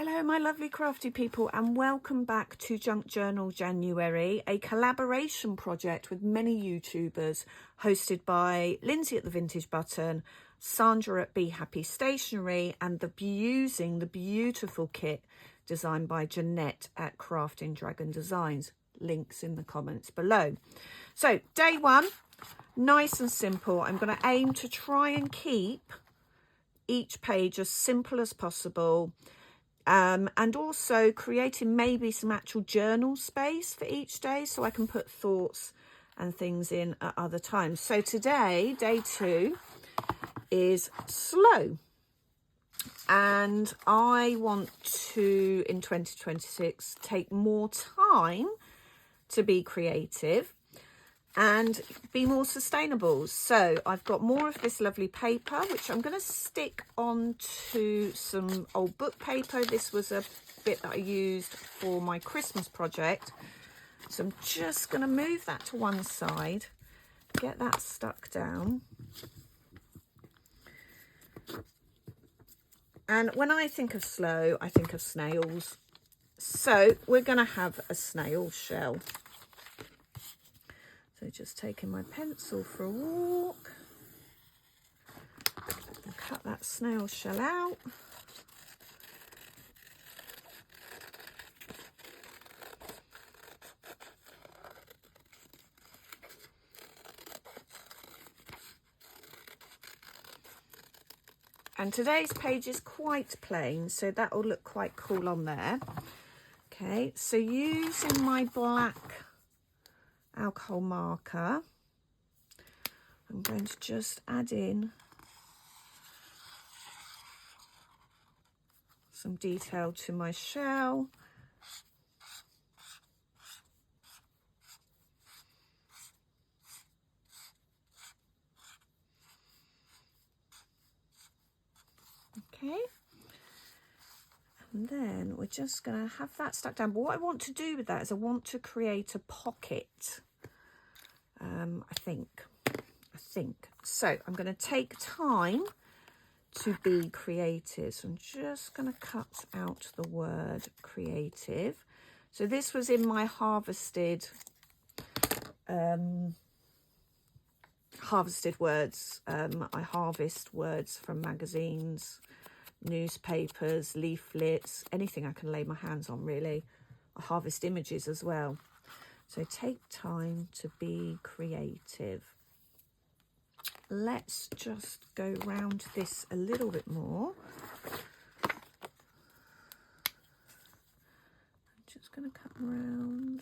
Hello my lovely crafty people, and welcome back to Junk Journal January, a collaboration project with many YouTubers hosted by Lindsey at the Vintage Button, Sandra at Be Happy Stationery, and using the beautiful kit designed by Jeanette at Crafting Dragon Designs. Links in the comments below. So day one, nice and simple. I'm going to aim to try and keep each page as simple as possible. And also creating maybe some actual journal space for each day so I can put thoughts and things in at other times. So today, day two, is slow. And I want to, in 2026, take more time to be creative and be more sustainable. So I've got more of this lovely paper, which I'm going to stick onto some old book paper. This was a bit that I used for my Christmas project. So I'm just going to move that to one side, get that stuck down. And when I think of slow, I think of snails. So we're going to have a snail shell. So just taking my pencil for a walk and cut that snail shell out. And today's page is quite plain, so that will look quite cool on there. Okay, so using my black alcohol marker, I'm going to just add in some detail to my shell. Okay, and then we're just going to have that stuck down. But what I want to do with that is I want to create a pocket. I think. So I'm going to take time to be creative. So I'm just going to cut out the word creative. So this was in my harvested words. I harvest words from magazines, newspapers, leaflets, anything I can lay my hands on really. I harvest images as well. So take time to be creative. Let's just go round this a little bit more. I'm just going to cut around.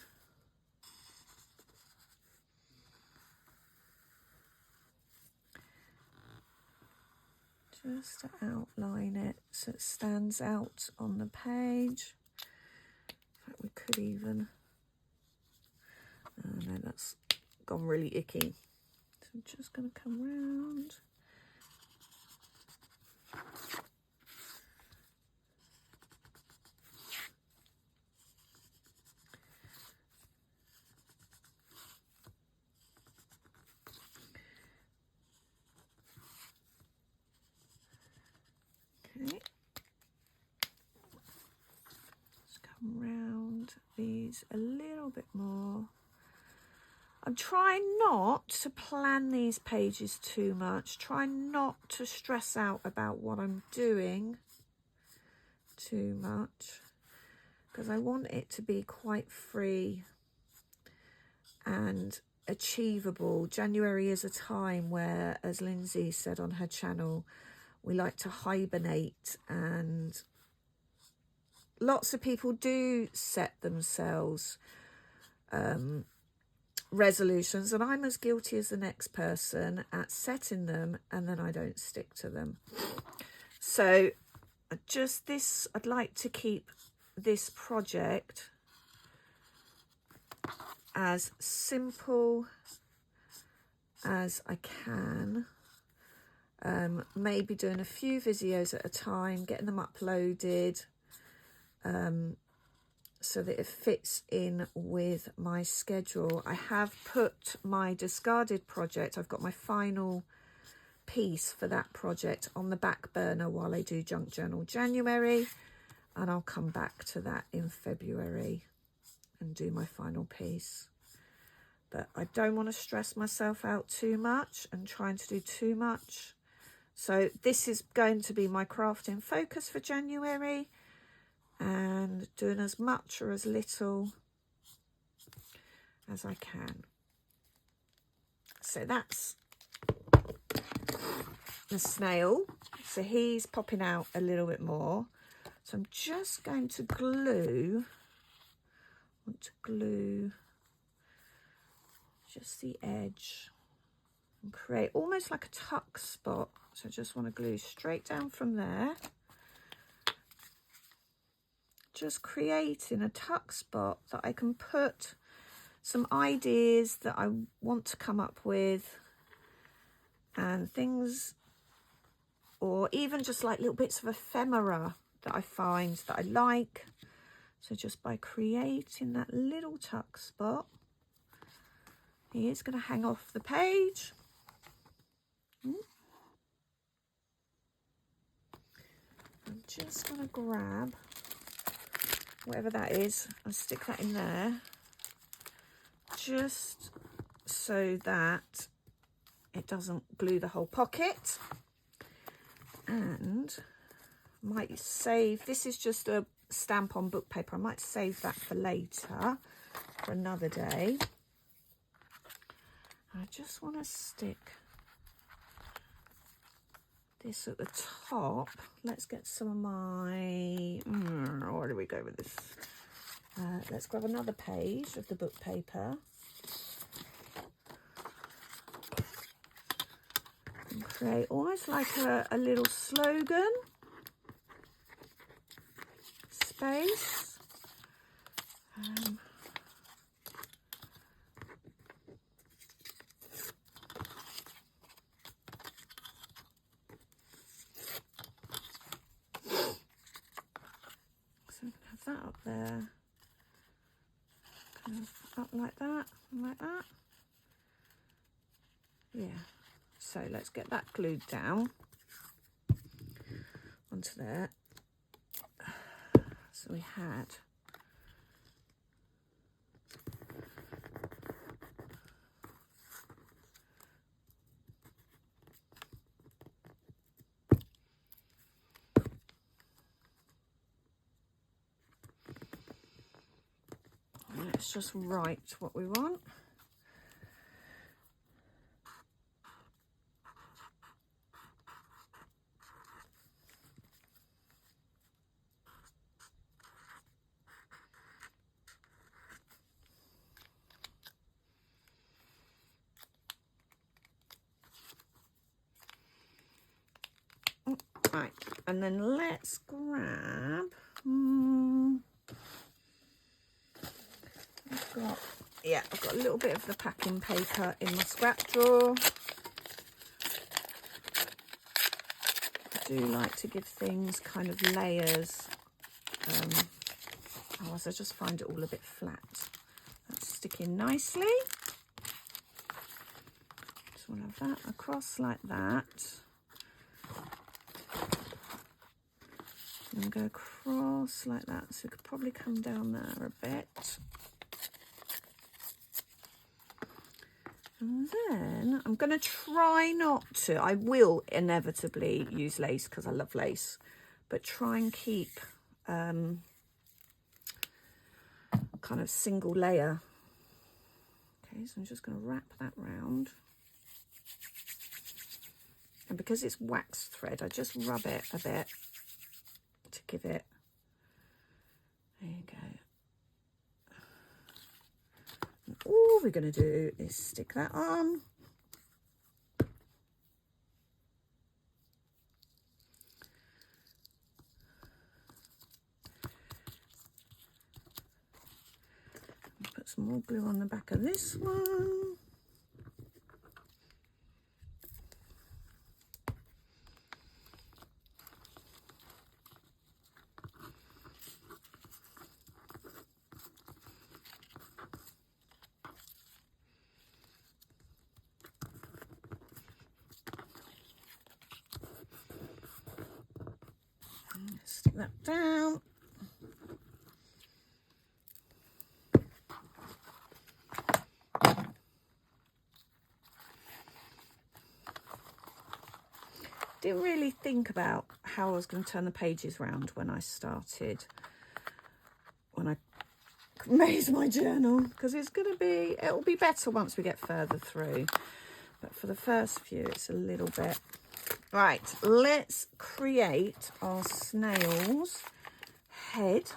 Just to outline it so it stands out on the page. In fact, we could even... Oh no, that's gone really icky. So I'm just going to come round. Okay. Let's come round these a little bit more. I'm trying not to plan these pages too much. Try not to stress out about what I'm doing too much, because I want it to be quite free and achievable. January is a time where, as Lindsay said on her channel, we like to hibernate, and lots of people do set themselves resolutions, and I'm as guilty as the next person at setting them and then I don't stick to them. So I'd like to keep this project as simple as I can. Maybe doing a few videos at a time, getting them uploaded, so that it fits in with my schedule. I have put my discarded project, I've got my final piece for that project on the back burner while I do Junk Journal January. and I'll come back to that in February and do my final piece. But I don't want to stress myself out too much and trying to do too much. So this is going to be my crafting focus for January, and doing as much or as little as I can. So that's the snail. So he's popping out a little bit more. So I'm just going to glue, I want to glue just the edge and create almost like a tuck spot. So I just want to glue straight down from there, just creating a tuck spot that I can put some ideas that I want to come up with and things, or even just like little bits of ephemera that I find that I like. So just by creating that little tuck spot, he is going to hang off the page. I'm just going to grab whatever that is and stick that in there, just so that it doesn't glue the whole pocket. And might save, this is just a stamp on book paper, I might save that for later, for another day. I just want to stick this at the top. Let's get some of my, where do we go with this? Let's grab another page of the book paper and create almost like a little slogan space. So have that up there, kind of up like that, like that. Yeah. So let's get that glued down onto there. So we had let's just write what we want. Right, and then let's grab, I've got a little bit of the packing paper in my scrap drawer. I do like to give things kind of layers, otherwise I just find it all a bit flat. That's sticking nicely. Just want to have that across like that. And go across like that, so it could probably come down there a bit. And then I'm going to try not to, I will inevitably use lace because I love lace, but try and keep kind of single layer. Okay, so I'm just going to wrap that round. And because it's waxed thread, I just rub it a bit to give it, there you go. And all we're going to do is stick that on. Put some more glue on the back of this one. Stick that down. didn't really think about how I was going to turn the pages round when I started, when I made my journal, because it'll be better once we get further through. But for the first few, it's a little bit. Right, let's create our snail's head.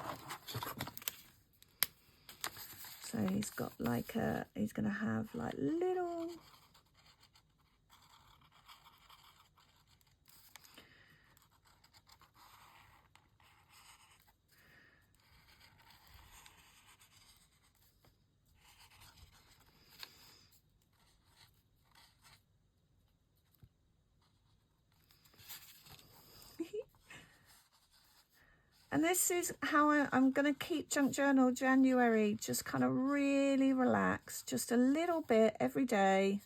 So he's got like he's going to have like little... And this is how I'm going to keep Junk Journal January just kind of really relaxed, just a little bit every day.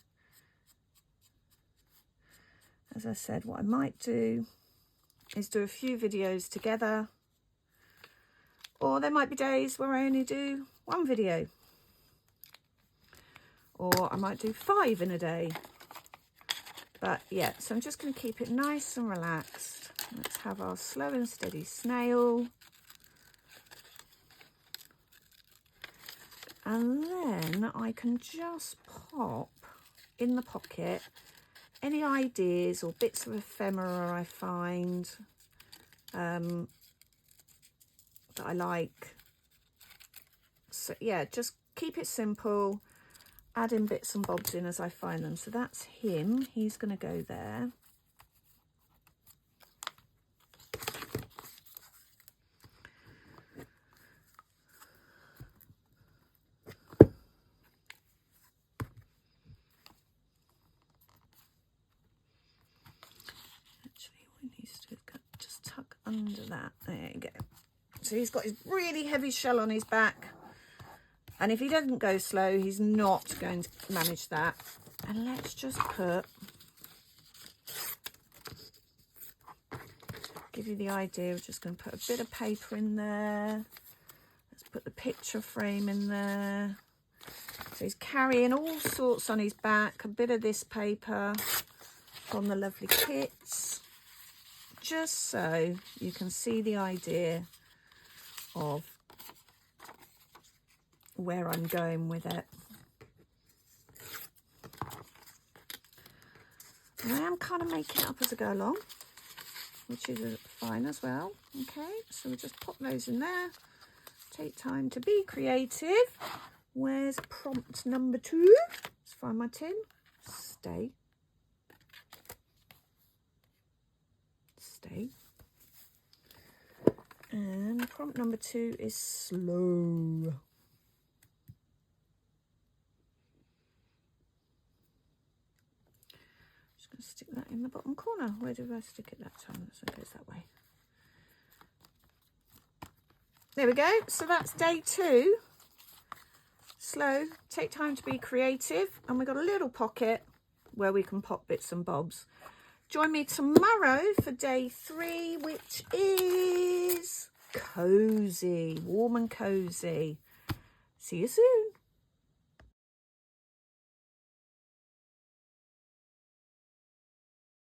As I said, what I might do is do a few videos together, or there might be days where I only do one video, or I might do 5 in a day. But yeah, so I'm just going to keep it nice and relaxed. Let's have our slow and steady snail. And then I can just pop in the pocket any ideas or bits of ephemera I find that I like. So yeah, just keep it simple, add in bits and bobs in as I find them. So that's him, he's going to go there. Under that, there you go. So he's got his really heavy shell on his back, and if he doesn't go slow, he's not going to manage that. And let's just give you the idea. We're just going to put a bit of paper in there. Let's put the picture frame in there. So he's carrying all sorts on his back, a bit of this paper from the lovely kits, just so you can see the idea of where I'm going with it. And I am kind of making it up as I go along, which is fine as well. Okay, so we'll just pop those in there. Take time to be creative. Where's prompt number 2? Let's find my tin. Stay. Stay. And prompt number 2 is slow. Just going to stick that in the bottom corner. Where did I stick it that time? So it goes that way. There we go. So that's day 2. Slow, take time to be creative, and we've got a little pocket where we can pop bits and bobs. Join me tomorrow for day 3, which is cozy, warm and cozy. See you soon.